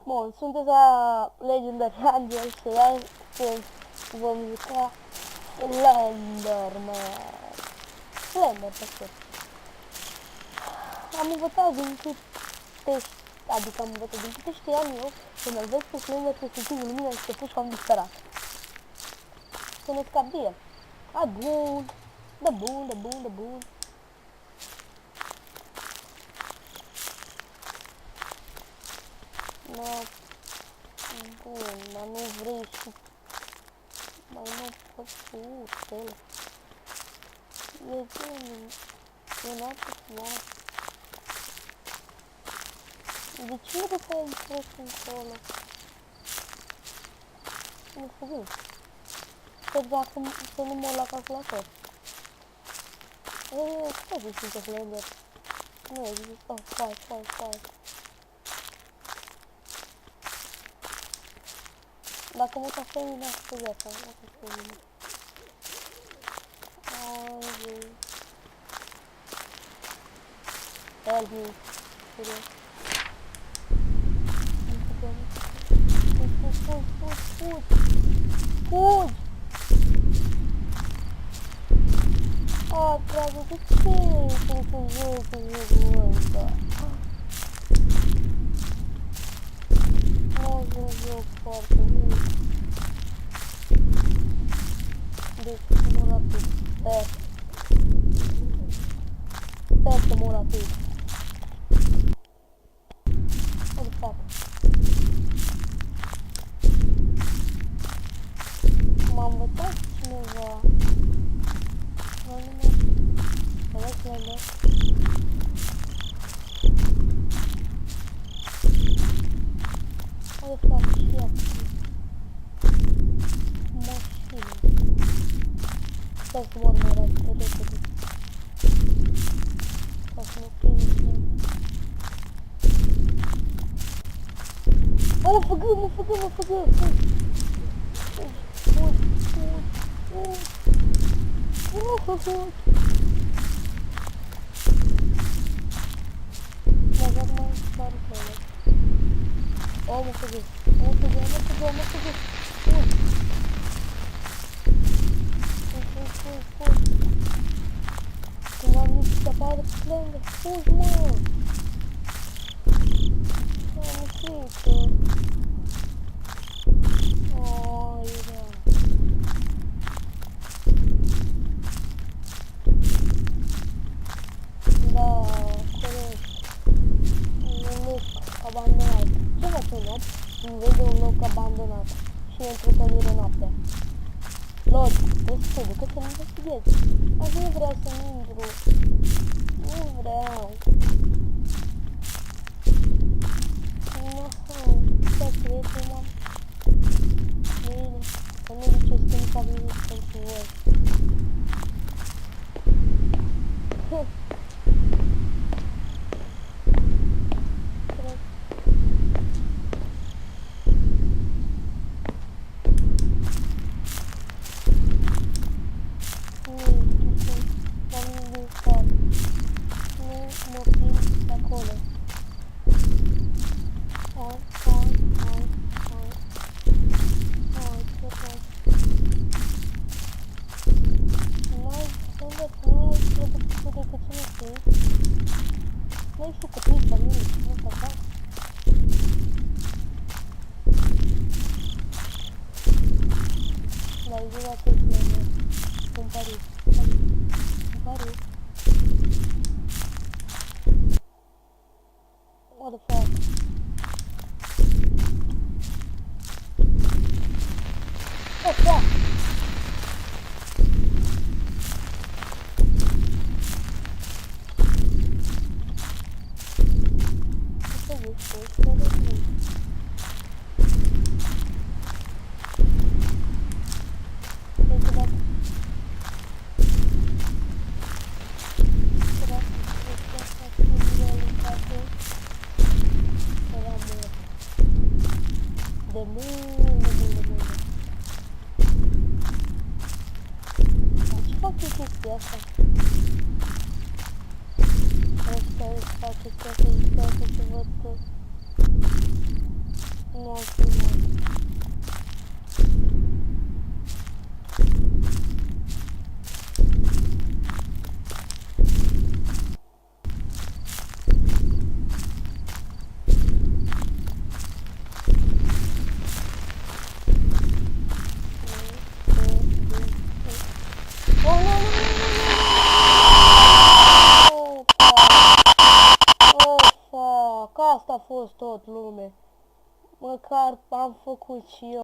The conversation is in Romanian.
Bun, sunteți la Legendary Angel și astăzi vom juca Slenderman. Slender, pe scurt. Am învățat din câte știam eu, când îl vezi pe Slender să se ține lumina și te puși cam disperat. Să ne scap de el. A, bun, da bun, da bun, da bun. No. Bun, dar nu vrei și... Mai nu pot să ele. E un altă floare. De ce nu după am fost încolo? Nu știu. Sper dacă să nu mor la calculator. Ce zici încă Slender? Nu există. Oh, foai. Dacă mă cafea mine, asta e viața. Help me. Serios. Fugi! A, dragă, de ce ești să jocul ăsta? Nu vreau joc foarte mult. Deci, mor rapid. Sper să mor rapid. What the fuck? M-a învățat cineva. Nu mă Slender. What the fuck? Și acum. Mașină. Stai să mor mai repede. Ca să mă prinde. Mă făgă! Mă făgă. Când am zis să apară Slender, fugi, mă! Am ieșit-o. Oi, da. Da, corect. Un loc abandonat. Ce faci un loc? Îmi vede un loc abandonat și într-o pădure noaptea. Logic, trebuie să ducă să-mi investighezi. Așa nu vreau să-mi intru. Nu vreau. Stai să vezi, m-am. Bine, că nu ziceți că nu fac nimic pentru voi. Nu știu că pleci la mine, nu fac așa. L-ai jucat pe Slender. În Paris. What the fuck? Oh, fuck! chestia asta. Stai să fac chestia asta, să văd că... Nu am filmat. Oh, nu, nu, nu, nu, nu! Oh, fuck! Asta a fost tot, lume. Măcar am făcut și eu.